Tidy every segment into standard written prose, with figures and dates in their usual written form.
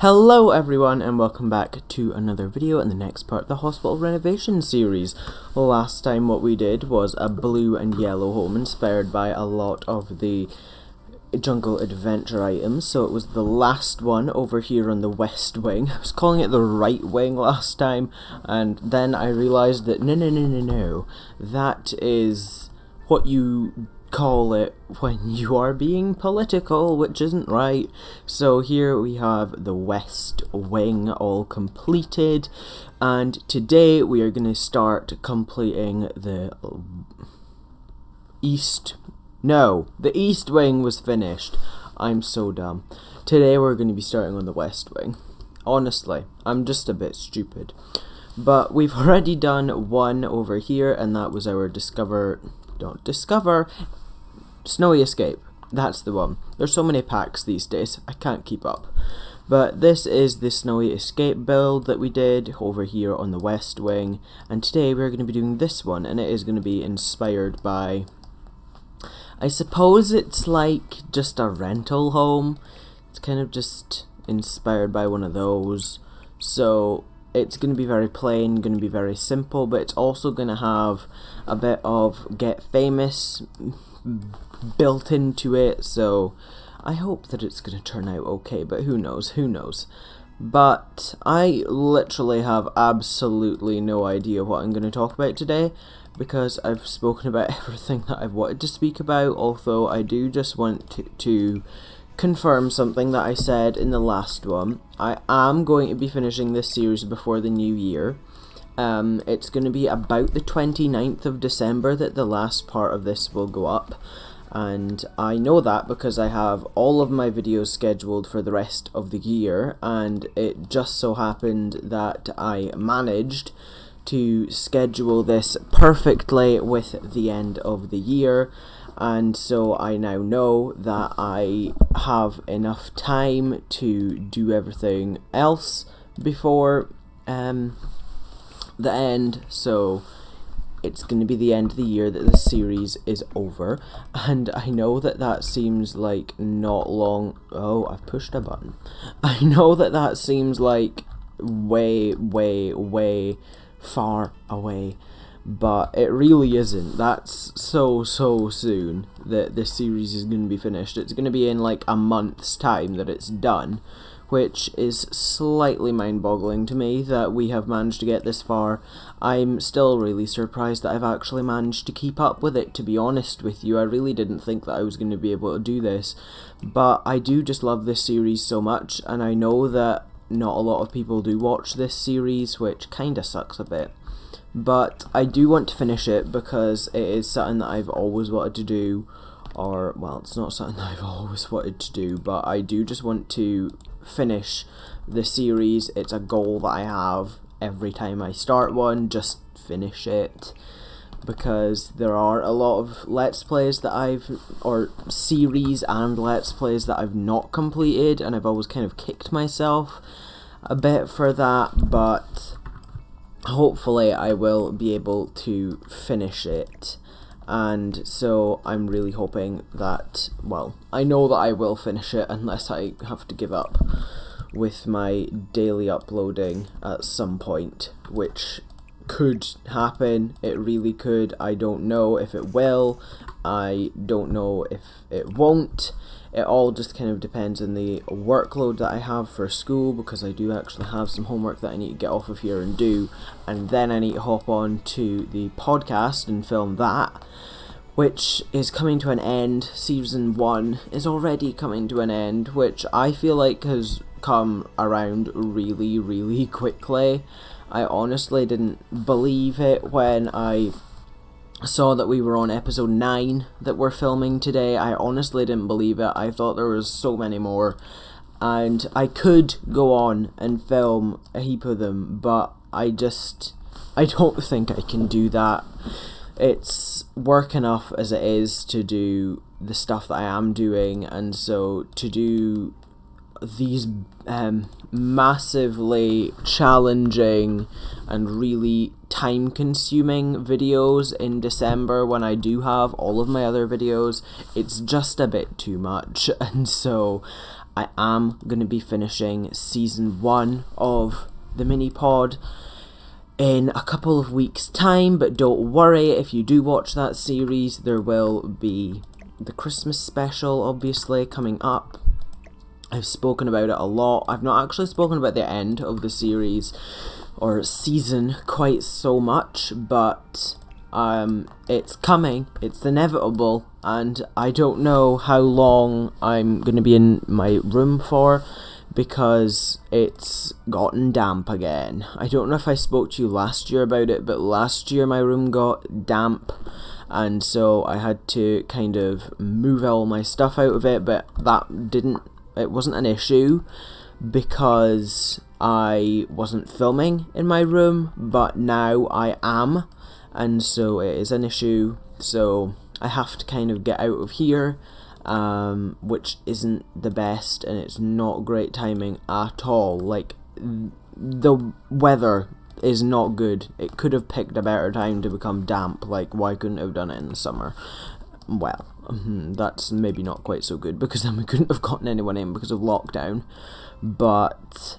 Hello everyone and welcome back to another video in the next part of the hospital renovation series. Last time what we did was a blue and yellow home inspired by a lot of the jungle adventure items, so it was the last one over here on the west wing. I was calling it the right wing last time, and then I realised that no, that is what you call it when you are being political, which isn't right. So here we have the west wing all completed, and today we are going to start completing the east wing was finished. I'm so dumb. Today we're going to be starting on the west wing. Honestly, I'm just a bit stupid. But we've already done one over here, and that was our Snowy Escape. That's the one. There's so many packs these days, I can't keep up. But this is the Snowy Escape build that we did over here on the west wing, and today we're going to be doing this one, and it is going to be inspired by, I suppose it's like just a rental home. It's kind of just inspired by one of those. So it's going to be very plain, going to be very simple, but it's also going to have a bit of get famous built into it, so I hope that it's going to turn out okay, but who knows. But I literally have absolutely no idea what I'm going to talk about today, because I've spoken about everything that I've wanted to speak about, although I do just want to confirm something that I said in the last one. I am going to be finishing this series before the new year. It's going to be about the 29th of December that the last part of this will go up, and I know that because I have all of my videos scheduled for the rest of the year, and it just so happened that I managed to schedule this perfectly with the end of the year, and so I now know that I have enough time to do everything else before the end, so it's going to be the end of the year that the series is over. And I know that seems like not long. Oh, I've pushed a button. I know that seems like way far away, but it really isn't. That's so soon that this series is going to be finished. It's going to be in like a month's time that it's done, which is slightly mind-boggling to me that we have managed to get this far. I'm still really surprised that I've actually managed to keep up with it, to be honest with you. I really didn't think that I was going to be able to do this, but I do just love this series so much, and I know that not a lot of people do watch this series, which kinda sucks a bit. But I do want to finish it because it is something that I've always wanted to do, or, well, it's not something that I've always wanted to do, but I do just want to finish the series. It's a goal that I have every time I start one, just finish it, because there are a lot of Let's Plays that or series and Let's Plays that I've not completed, and I've always kind of kicked myself a bit for that, but hopefully I will be able to finish it. And so I'm really hoping that, well, I know that I will finish it unless I have to give up with my daily uploading at some point, which could happen. It really could. I don't know if it will. I don't know if it won't. It all just kind of depends on the workload that I have for school, because I do actually have some homework that I need to get off of here and do, and then I need to hop on to the podcast and film that, which is coming to an end. Season 1 is already coming to an end, which I feel like has come around really quickly. I honestly didn't believe it when I saw that we were on episode 9 that we're filming today. I honestly didn't believe it. I thought there was so many more, and I could go on and film a heap of them, but I don't think I can do that. It's work enough as it is to do the stuff that I am doing, and so to do these massively challenging and really time-consuming videos in December when I do have all of my other videos, it's just a bit too much, and so I am going to be finishing season 1 of the mini pod in a couple of weeks' time, but don't worry, if you do watch that series, there will be the Christmas special, obviously, coming up. I've spoken about it a lot. I've not actually spoken about the end of the series or season quite so much, but it's coming, it's inevitable, and I don't know how long I'm going to be in my room for, because it's gotten damp again. I don't know if I spoke to you last year about it, but last year my room got damp, and so I had to kind of move all my stuff out of it, but it wasn't an issue because I wasn't filming in my room, but now I am, and so it is an issue, so I have to kind of get out of here, which isn't the best, and it's not great timing at all. Like, the weather is not good. It could have picked a better time to become damp. Like, why couldn't it have done it in the summer? Well, that's maybe not quite so good, because then we couldn't have gotten anyone in because of lockdown, but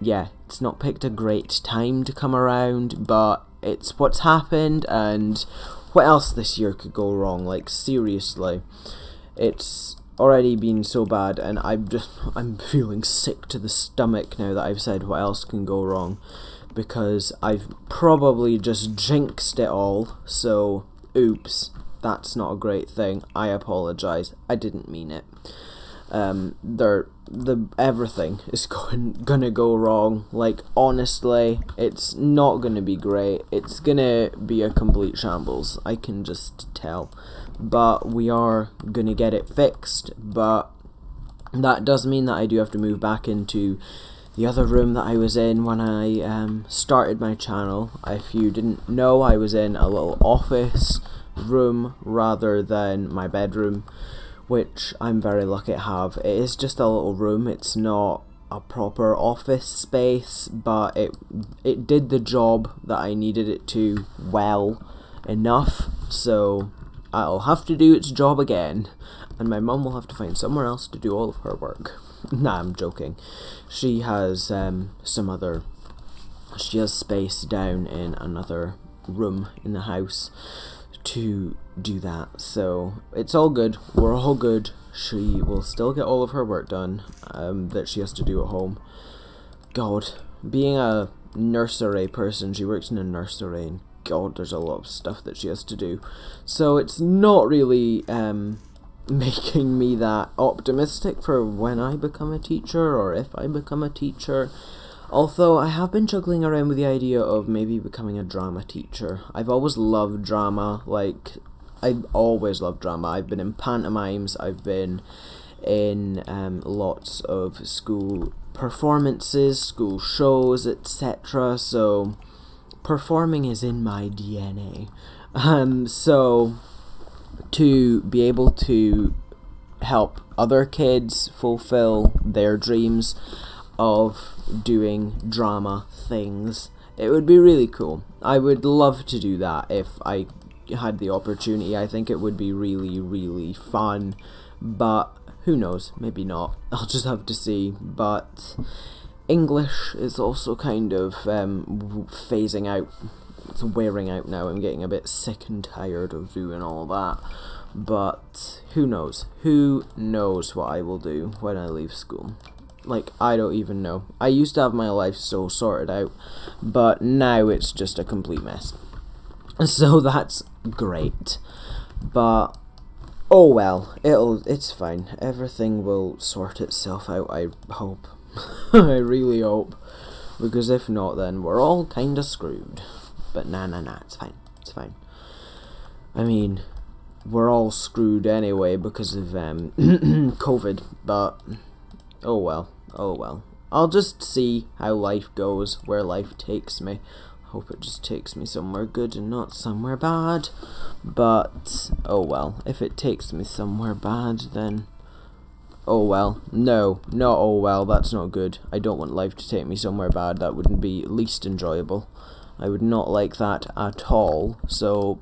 yeah, it's not picked a great time to come around, but it's what's happened, and what else this year could go wrong? Like, seriously, it's already been so bad, and I'm feeling sick to the stomach now that I've said what else can go wrong, because I've probably just jinxed it all, so oops, that's not a great thing, I apologise, I didn't mean it. Everything is gonna go wrong. Like, honestly, it's not gonna be great. It's gonna be a complete shambles, I can just tell. But we are gonna get it fixed, but that does mean that I do have to move back into the other room that I was in when I started my channel. If you didn't know, I was in a little office room rather than my bedroom, which I'm very lucky to have. It is just a little room, it's not a proper office space, but it did the job that I needed it to well enough, so I'll have to do its job again, and my mum will have to find somewhere else to do all of her work. Nah, I'm joking. She has she has space down in another room in the house to do that, so it's all good, we're all good. She will still get all of her work done that she has to do at home. God, being a nursery person, she works in a nursery, and God, there's a lot of stuff that she has to do, so it's not really making me that optimistic for when I become a teacher, or if I become a teacher. Although I have been juggling around with the idea of maybe becoming a drama teacher. I've always loved drama, I've always loved drama. I've been in pantomimes, I've been in lots of school performances, school shows, etc. So performing is in my DNA. So to be able to help other kids fulfill their dreams of doing drama things, it would be really cool. I would love to do that if I had the opportunity. I think it would be really, really fun, but who knows, maybe not. I'll just have to see. But English is also kind of phasing out. It's wearing out now. I'm getting a bit sick and tired of doing all that, but who knows what I will do when I leave school. Like, I don't even know. I used to have my life so sorted out, but now it's just a complete mess. So that's great. But oh well, it's fine. Everything will sort itself out, I hope. I really hope. Because if not, then we're all kinda screwed. But nah, it's fine. It's fine. I mean, we're all screwed anyway because of COVID, but oh well. I'll just see how life goes, where life takes me. Hope it just takes me somewhere good and not somewhere bad. But oh well, if it takes me somewhere bad, then oh well. No, not oh well, that's not good. I don't want life to take me somewhere bad. That wouldn't be least enjoyable. I would not like that at all. So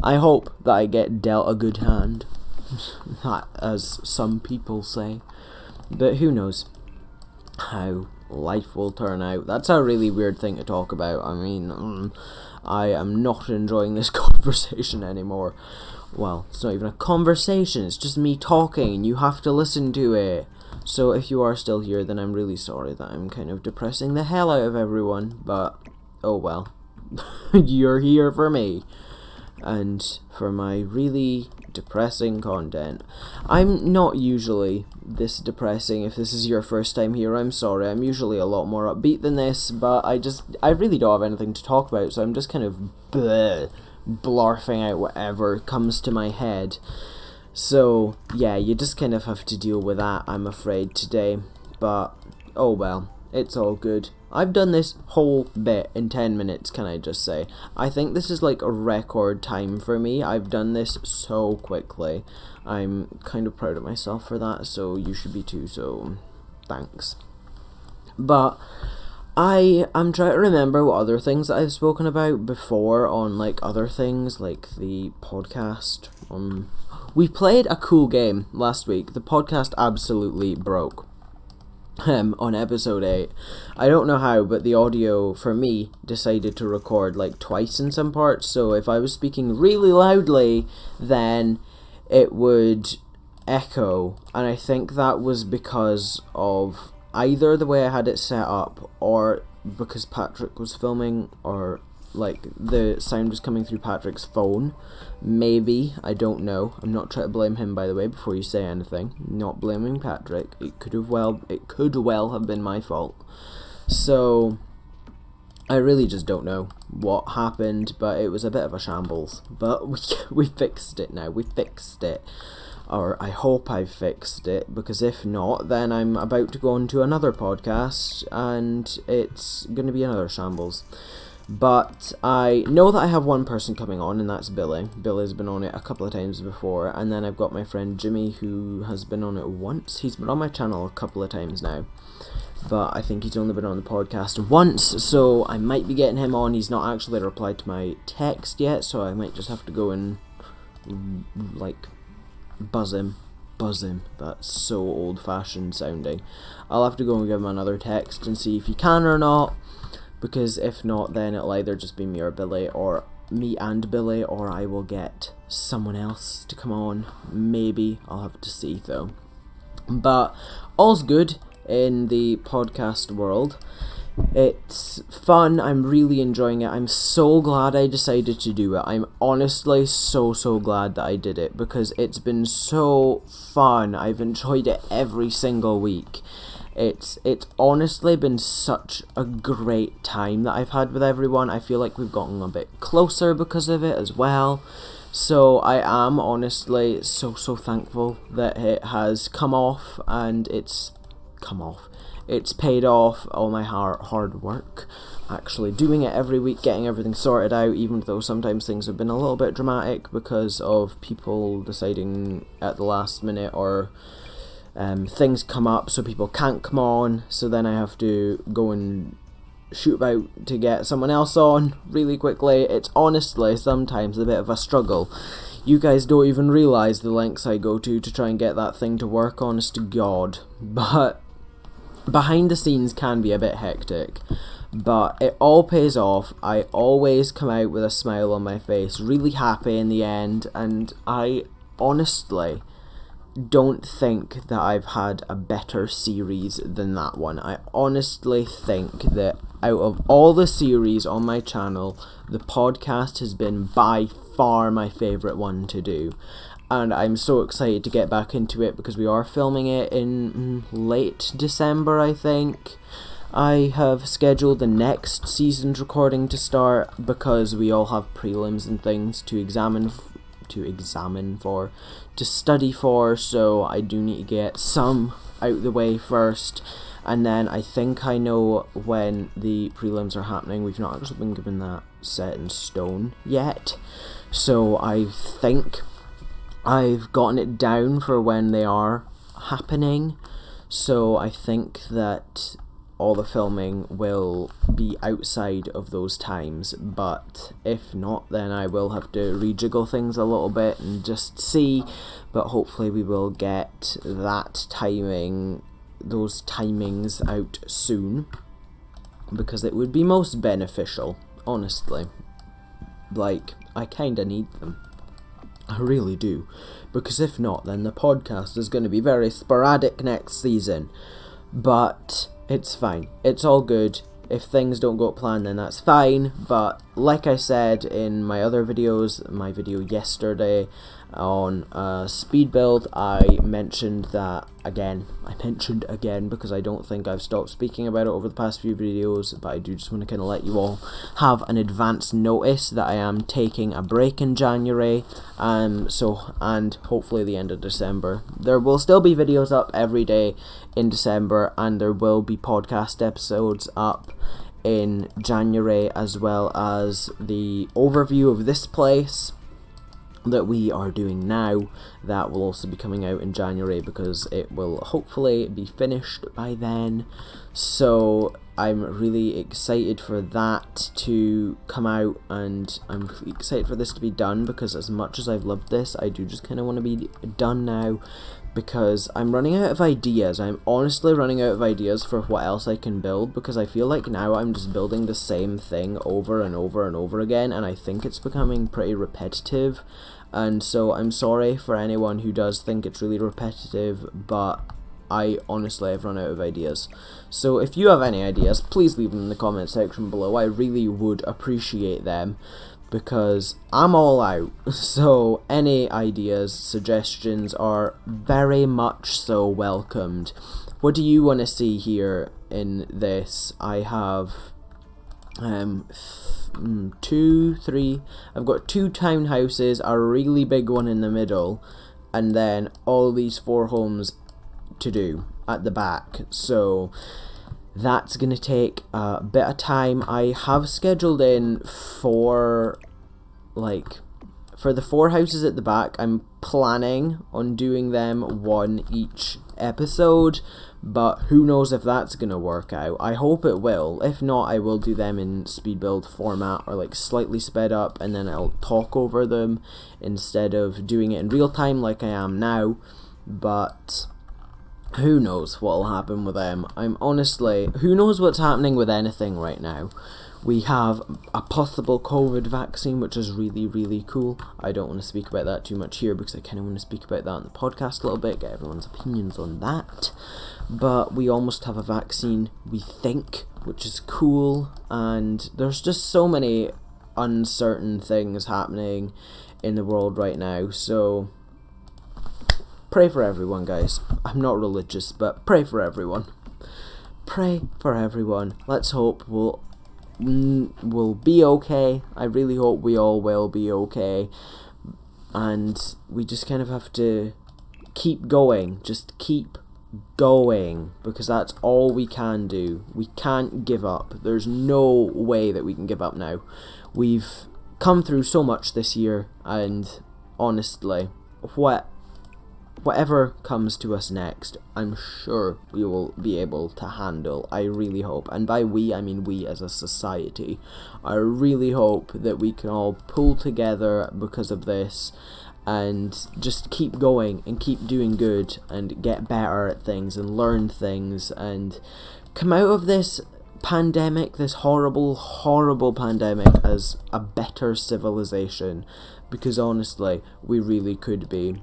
I hope that I get dealt a good hand, as some people say. But who knows how life will turn out. That's a really weird thing to talk about. I mean, I am not enjoying this conversation anymore. Well, it's not even a conversation, it's just me talking and you have to listen to it. So if you are still here, then I'm really sorry that I'm kind of depressing the hell out of everyone, but oh well. You're here for me and for my really depressing content. I'm not usually this depressing. If this is your first time here, I'm sorry. I'm usually a lot more upbeat than this, but I really don't have anything to talk about, so I'm just kind of blarfing out whatever comes to my head. So yeah, you just kind of have to deal with that, I'm afraid, today. But oh well, it's all good. I've done this whole bit in 10 minutes, can I just say. I think this is like a record time for me. I've done this so quickly. I'm kind of proud of myself for that, so you should be too, so thanks. But I'm trying to remember what other things that I've spoken about before on like other things, like the podcast. We played a cool game last week. The podcast absolutely broke. On episode 8. I don't know how, but the audio for me decided to record like twice in some parts, so if I was speaking really loudly, then it would echo, and I think that was because of either the way I had it set up, or because Patrick was filming, or like the sound was coming through Patrick's phone. Maybe, I don't know. I'm not trying to blame him, by the way, before you say anything. Not blaming Patrick. It could well have been my fault. So I really just don't know what happened, but it was a bit of a shambles. But we fixed it now. We fixed it. Or I hope I've fixed it, because if not, then I'm about to go on to another podcast, and it's going to be another shambles. But I know that I have one person coming on, and that's Billy. Billy's been on it a couple of times before, and then I've got my friend Jimmy, who has been on it once. He's been on my channel a couple of times now, but I think he's only been on the podcast once, so I might be getting him on. He's not actually replied to my text yet, so I might just have to go and, like, buzz him. That's so old-fashioned sounding. I'll have to go and give him another text and see if he can or not. Because if not, then it'll either just be me or Billy, or me and Billy, or I will get someone else to come on. Maybe. I'll have to see, though. But all's good in the podcast world. It's fun. I'm really enjoying it. I'm so glad I decided to do it. I'm honestly so glad that I did it, because it's been so fun. I've enjoyed it every single week. It's honestly been such a great time that I've had with everyone. I feel like we've gotten a bit closer because of it as well. So I am honestly so thankful that it has come off, and it's come off. It's paid off all my hard work, actually doing it every week, getting everything sorted out, even though sometimes things have been a little bit dramatic because of people deciding at the last minute, or things come up so people can't come on, so then I have to go and shoot about to get someone else on really quickly. It's honestly sometimes a bit of a struggle. You guys don't even realise the lengths I go to try and get that thing to work, honest to God. But behind the scenes can be a bit hectic. But it all pays off. I always come out with a smile on my face, really happy in the end, and I honestly don't think that I've had a better series than that one. I honestly think that out of all the series on my channel, the podcast has been by far my favourite one to do. And I'm so excited to get back into it, because we are filming it in late December, I think. I have scheduled the next season's recording to start, because we all have prelims and things to study for, so I do need to get some out the way first, and then I think I know when the prelims are happening. We've not actually been given that set in stone yet, so I think I've gotten it down for when they are happening, so I think that all the filming will be outside of those times, but if not, then I will have to rejiggle things a little bit and just see, but hopefully we will get that timing those timings out soon, because it would be most beneficial, honestly. Like, I kinda need them. I really do. Because if not, then the podcast is going to be very sporadic next season. But it's fine. It's all good. If things don't go to plan, then that's fine. But like I said in my other videos, my video yesterday on speed build, I mentioned that again. Because I don't think I've stopped speaking about it over the past few videos, but I do just want to kind of let you all have an advance notice that I am taking a break in January, and hopefully the end of December. There will still be videos up every day in December, and there will be podcast episodes up in January, as well as the overview of this place that we are doing now. That will also be coming out in January, because it will hopefully be finished by then. So I'm really excited for that to come out, and I'm really excited for this to be done, because as much as I've loved this, I do just kind of want to be done now, because I'm running out of ideas. I'm honestly running out of ideas for what else I can build, because I feel like now I'm just building the same thing over and over and over again, and I think it's becoming pretty repetitive. And so I'm sorry for anyone who does think it's really repetitive, but I honestly have run out of ideas. So if you have any ideas, please leave them in the comment section below. I really would appreciate them, because I'm all out. So any ideas, suggestions are very much so welcomed. What do you want to see here in this? I have I've got 2 townhouses, a really big one in the middle, and then all these 4 homes to do at the back. So that's gonna take a bit of time. I have scheduled in for the 4 houses at the back. I'm planning on doing them 1 each episode, but who knows if that's gonna work out. I hope it will. If not, I will do them in speed build format, or like slightly sped up, and then I'll talk over them instead of doing it in real time like I am now. But who knows what'll happen with them. Who knows what's happening with anything right now. We have a possible COVID vaccine, which is really, really cool. I don't want to speak about that too much here, because I kind of want to speak about that in the podcast a little bit, get everyone's opinions on that. But we almost have a vaccine, we think, which is cool. And there's just so many uncertain things happening in the world right now. So pray for everyone, guys. I'm not religious, but pray for everyone. Pray for everyone. Let's hope we'll be okay. I really hope we all will be okay, and we just kind of have to keep going. Just keep going, because that's all we can do. We can't give up. There's no way that we can give up now. We've come through so much this year, and honestly, whatever comes to us next, I'm sure we will be able to handle. I really hope, and by we, I mean we as a society. I really hope that we can all pull together because of this, and just keep going and keep doing good and get better at things and learn things and come out of this pandemic, this horrible, horrible pandemic, as a better civilization. Because honestly, we really could be.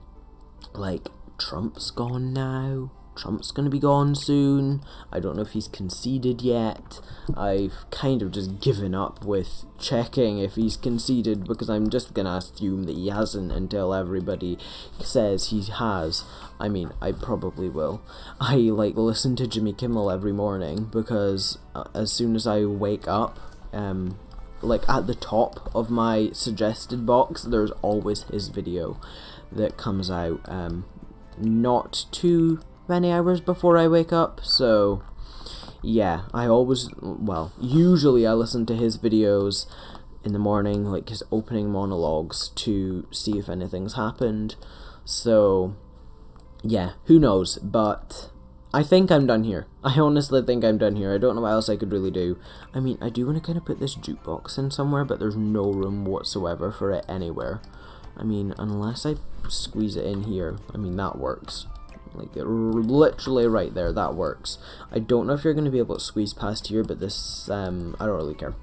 Like, Trump's gone now. Trump's gonna be gone soon. I don't know if he's conceded yet. I've kind of just given up with checking if he's conceded, because I'm just gonna assume that he hasn't until everybody says he has. I mean, I probably will. I listen to Jimmy Kimmel every morning, because as soon as I wake up, at the top of my suggested box, there's always his video that comes out not too many hours before I wake up. So yeah, usually I listen to his videos in the morning, like his opening monologues, to see if anything's happened. So yeah, who knows, but I think I'm done here. I honestly think I'm done here. I don't know what else I could really do. I mean, I do want to kind of put this jukebox in somewhere, but there's no room whatsoever for it anywhere. I mean, unless I squeeze it in here, I mean, that works. like literally right there, that works. I don't know if you're going to be able to squeeze past here, but this, I don't really care.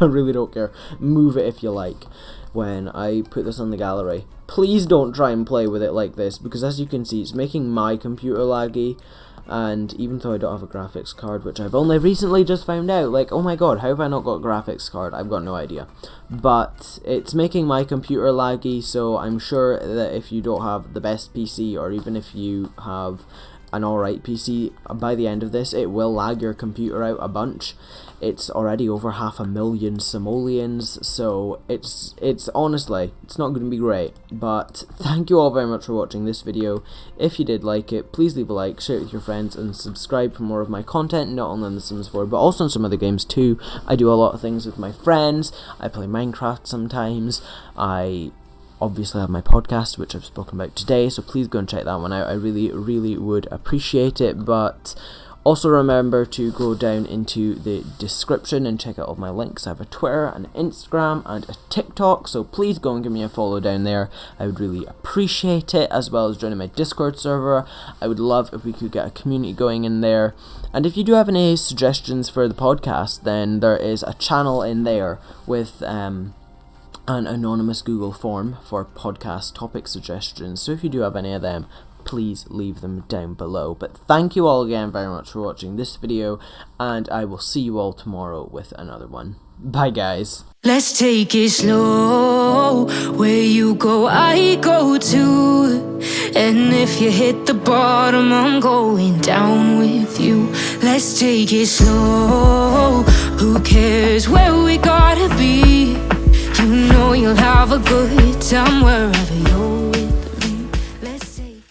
I really don't care. Move it if you like. When I put this on the gallery, please don't try and play with it like this, because as you can see, it's making my computer laggy. And even though I don't have a graphics card, which I've only recently just found out, like, oh my god, how have I not got a graphics card? I've got no idea. But it's making my computer laggy, so I'm sure that if you don't have the best PC, or even if you have an alright PC, by the end of this, it will lag your computer out a bunch. It's already over 500,000 simoleons, so it's honestly, it's not going to be great. But thank you all very much for watching this video. If you did like it, please leave a like, share it with your friends, and subscribe for more of my content, not only on The Sims 4, but also on some other games too. I do a lot of things with my friends. I play Minecraft sometimes. I obviously have my podcast, which I've spoken about today, so please go and check that one out. I really would appreciate it. But also remember to go down into the description and check out all my links. I have a Twitter, an Instagram, and a TikTok, so please go and give me a follow down there. I would really appreciate it, as well as joining my Discord server. I would love if we could get a community going in there. And if you do have any suggestions for the podcast, then there is a channel in there with an anonymous Google form for podcast topic suggestions, so if you do have any of them, please leave them down below. But thank you all again very much for watching this video, and I will see you all tomorrow with another one. Bye guys. Let's take it slow. Where you go, I go too. And if you hit the bottom, I'm going down with you. Let's take it slow. Who cares where we gotta be? You know you'll have a good time wherever you're